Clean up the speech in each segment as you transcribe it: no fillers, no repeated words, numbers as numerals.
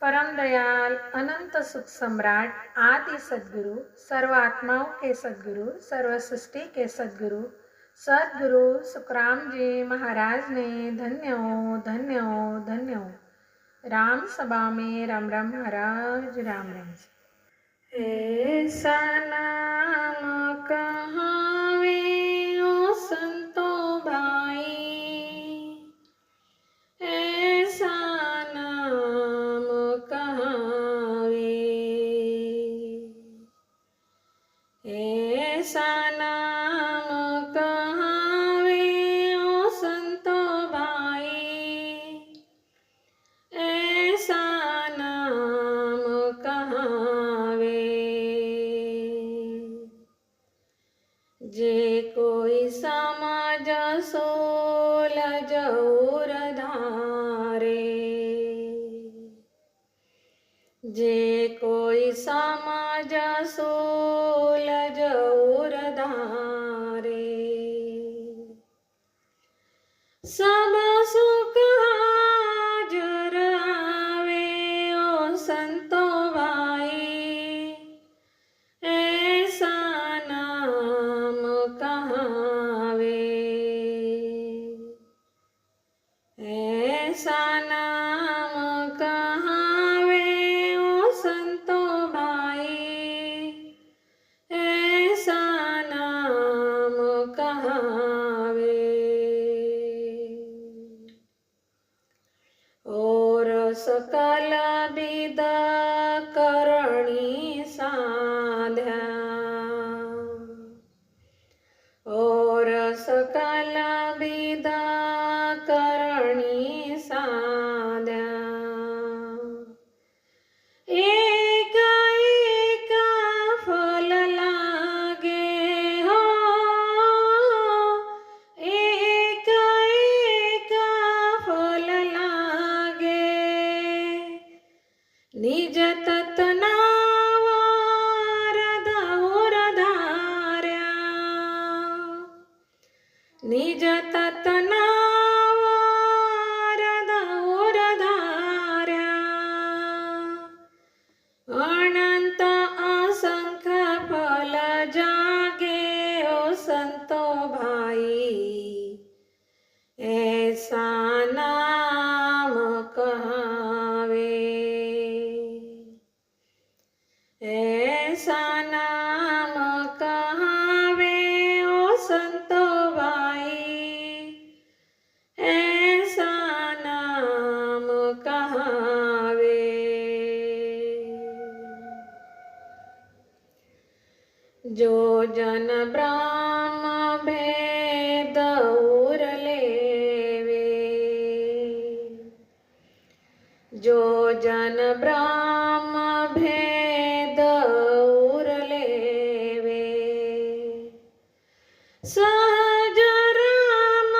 परम दयाल अनंत सुख सम्राट आदि सद्गुरु, सर्व आत्माओं के सद्गुरु, सर्व सृष्टि के सद्गुरु, सद्गुरु सुखराम जी महाराज ने धन्य हो धन्य हो धन्य हो। राम सभा में राम राम महाराज राम राम। ऐसा नाम कहावे ओ संतो भाई, ऐसा नाम कहावे, ऐसा नाम कहावे ओ संतो भाई, ऐसा नाम कहावे। जे कोई समाज सोल जौर धारे, जे कोई समाज सोल जौर धारे, सब सुख हाजर आवे ओ संतो भाई, ऐसा नाम कहावे, ऐसा नाम कहावे ओ संतो भाई, ऐसा नाम कहावे। और सकल विद करणी साध्या, और सकल विद करणी साध्या, एक एक फल लागे हो, एक एक फल लागे, निज तत्नावर दौर धार्या, निज तत्नावर दौर धार्या, अनंत असंख्य फल जागे ओ संतो भाई, ऐसा नाम कहावे, ऐसा नाम कहावे ओ संतो भाई, ऐसा नाम कहावे। जो जन ब्रह्म भेद उर लेवे, जो जन ब्रह्म भेद उर लेवे, सहज राम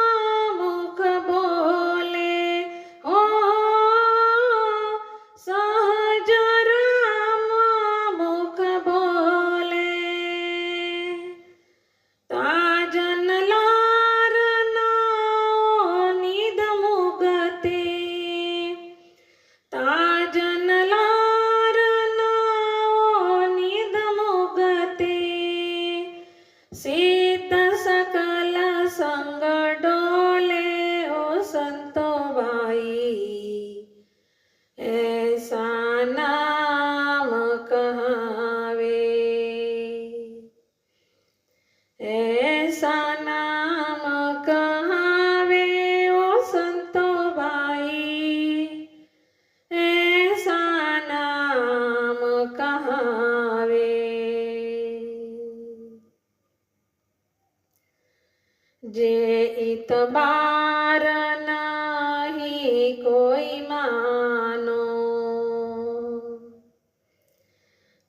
मुख बोले हो, सहज राम मुख बोले, ताजन लार नाओ निध मुगते, ताजन लार नाओ निध मुगते, सिद्ध सकल संग डोले ओ संतो भाई, ऐसा नाम कहावे, ऐसा नाम कहावे ओ संतो भाई, ऐसा नाम कहावे। जे इतबार नाही कोई मानो,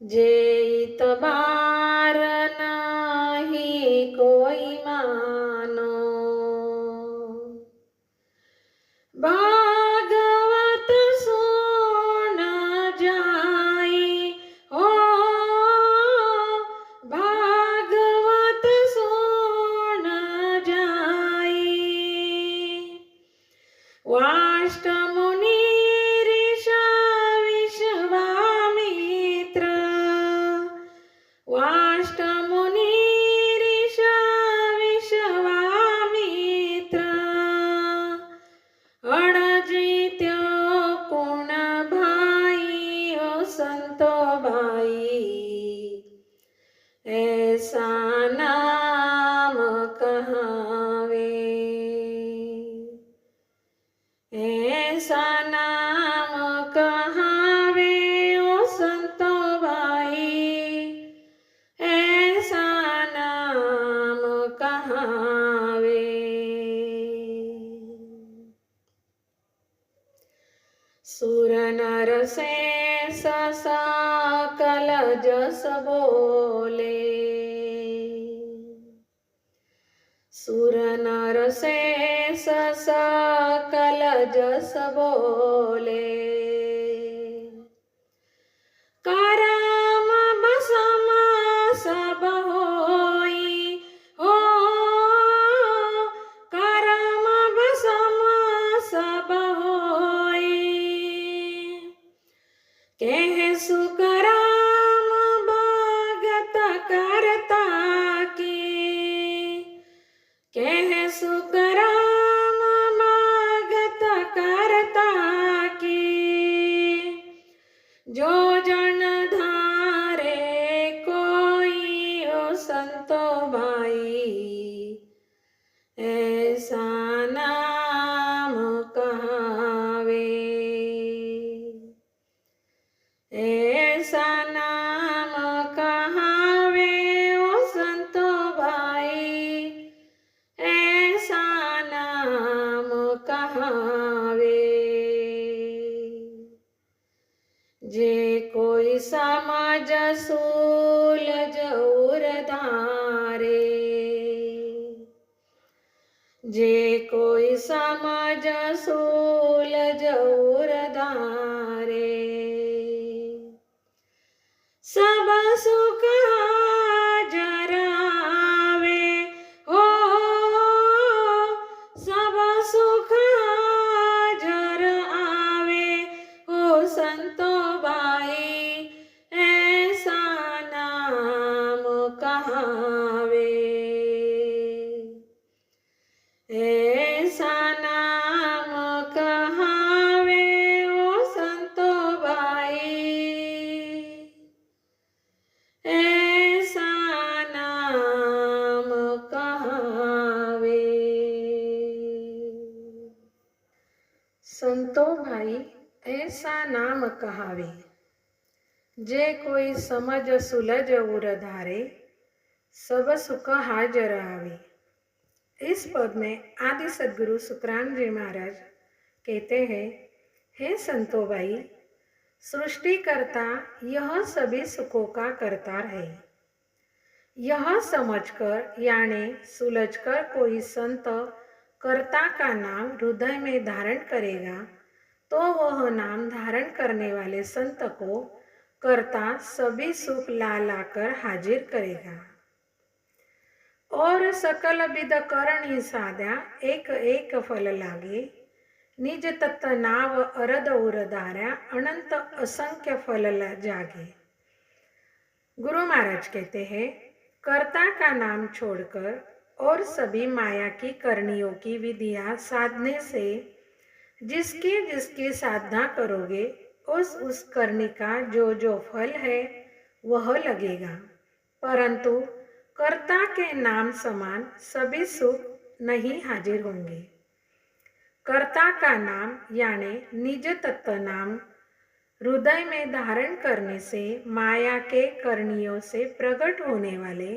जे इतबार नाही कोई मानो, भागवत सुन जाई हो, भागवत सुन जाई, वाष्ट मुनि ऋषि नर से सकल जस बोले, सुर नर से सकल जस बोले, करम बसम सब होई हो, करम बसम सब होई, कह सुकराम भगत करता की, कह सुकराम भगत करता की, जो जन धारे कोई ओ संतो भाई, ऐसा नाम कहावे, ऐसा नाम कहावे ओ संतो भाई, ऐसा नाम कहावे। जे कोई समझ सूलझ उर धारे, जे कोई समझ सूलझ उर धारे, सब सुख हाजर आवे हो, सब सुख हाजर आवे हो संतो भाई, ऐसा नाम कहावे, ऐसा नाम कहावे ओ संतो भाई, ऐसा नाम कहावे। संतो भाई ऐसा नाम कहावे, जे कोई समझ सुलझ उर धारे, सब सुख हाजर आवे। इस पद में आदि सद्गुरु सुखराम जी महाराज कहते हैं, हे संतो भाई, सृष्टिकर्ता यह सभी सुखों का करता है। यह समझकर यानी सुलझकर कोई संत कर्ता का नाम हृदय में धारण करेगा, तो वह नाम धारण करने वाले संत को कर्ता सभी सुख ला लाकर हाजिर करेगा। और सकल विद करणी साध्या, एक एक फल लागे, निज तत्व नाव अरद उर धार्या, अनंत असंख्य फल जागे। गुरु महाराज कहते हैं, कर्ता का नाम छोड़कर और सभी माया की करणियों की विधियां साधने से जिसकी जिसकी साधना करोगे, उस करनी का जो फल है वह लगेगा, परंतु कर्ता के नाम समान सभी सुख नहीं हाजिर होंगे। कर्ता का नाम यानी निज तत्व नाम हृदय में धारण करने से माया के करणियों से प्रकट होने वाले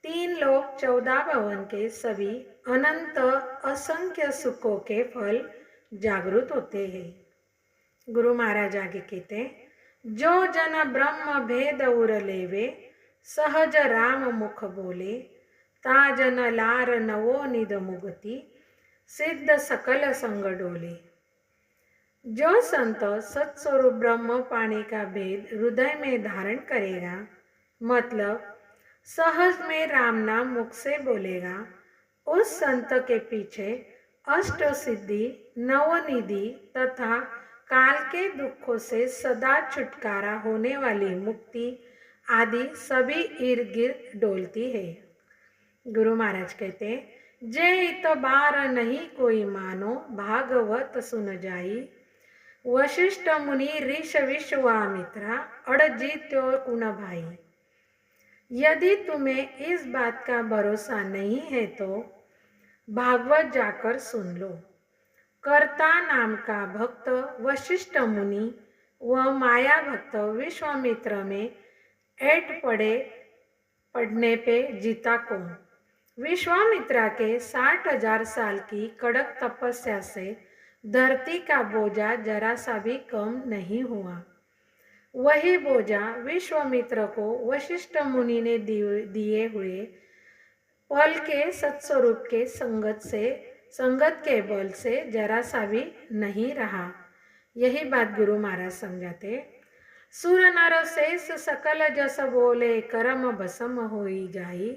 3 लोक 14 भवन के सभी अनंत असंख्य सुखों के फल जागृत होते हैं। गुरु महाराज आगे कहते हैं, जो जन ब्रह्म भेद उर लेवे, सहज राम मुख बोले, ताजन लार नवो निध मुगति, सिद्ध सकल संग डोले। जो संत सत्स्वरूप ब्रह्म पानी का भेद हृदय में धारण करेगा, मतलब सहज में राम नाम मुख से बोलेगा, उस संत के पीछे अष्ट सिद्धि, नवनिधि तथा काल के दुखों से सदा छुटकारा होने वाली मुक्ति आदि सभी इर्द गिर्द डोलती है। गुरु महाराज कहते हैं, जे इत बार नहीं कोई मानो, भागवत सुन जाई, वशिष्ठ मुनि ऋष विश्वामित्रा, अड़जीत्यो कुन भाई। यदि तुम्हें इस बात का भरोसा नहीं है तो भागवत जाकर सुन लो। कर्ता नाम का भक्त वशिष्ठ मुनि व माया भक्त विश्वामित्र में ऐट पढ़ने पे जीता कौन। विश्वामित्रा के 60,000 साल की कड़क तपस्या से धरती का बोझा जरा सा भी कम नहीं हुआ। वही बोझा विश्वामित्र को वशिष्ठ मुनि ने दिए हुए फल के सत्स्वरूप के संगत के बल से जरा सा भी नहीं रहा। यही बात गुरु महाराज समझाते। सुर नर शेष सकल जस बोले करम भसम होई जाई।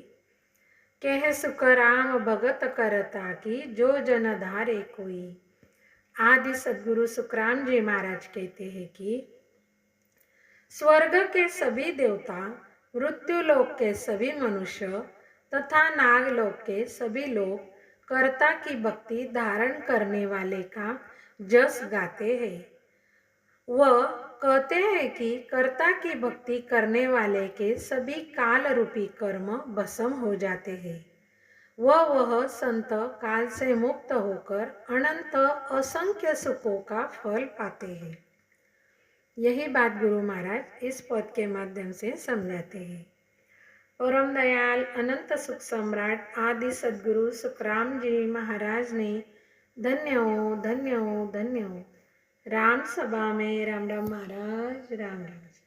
कह सुख राम भगत करता की जो जन धारे कोई। आदि सदगुरु सुखराम जी महाराज कहते हैं कि स्वर्ग के सभी देवता, मृत्युलोक के सभी मनुष्य तथा नागलोक के सभी लोग कर्ता की भक्ति धारण करने वाले का जस गाते हैं। वह कहते हैं कि कर्ता की भक्ति करने वाले के सभी काल रूपी कर्म भस्म हो जाते हैं। वह संत काल से मुक्त होकर अनंत असंख्य सुखों का फल पाते हैं। यही बात गुरु महाराज इस पद के माध्यम से समझाते हैं। परम दयाल अनंत सुख सम्राट आदि सदगुरु सुखराम जी महाराज ने धन्य हो, धन्य हो, धन्य हो। राम सभा में राम राम महाराज, राम राम।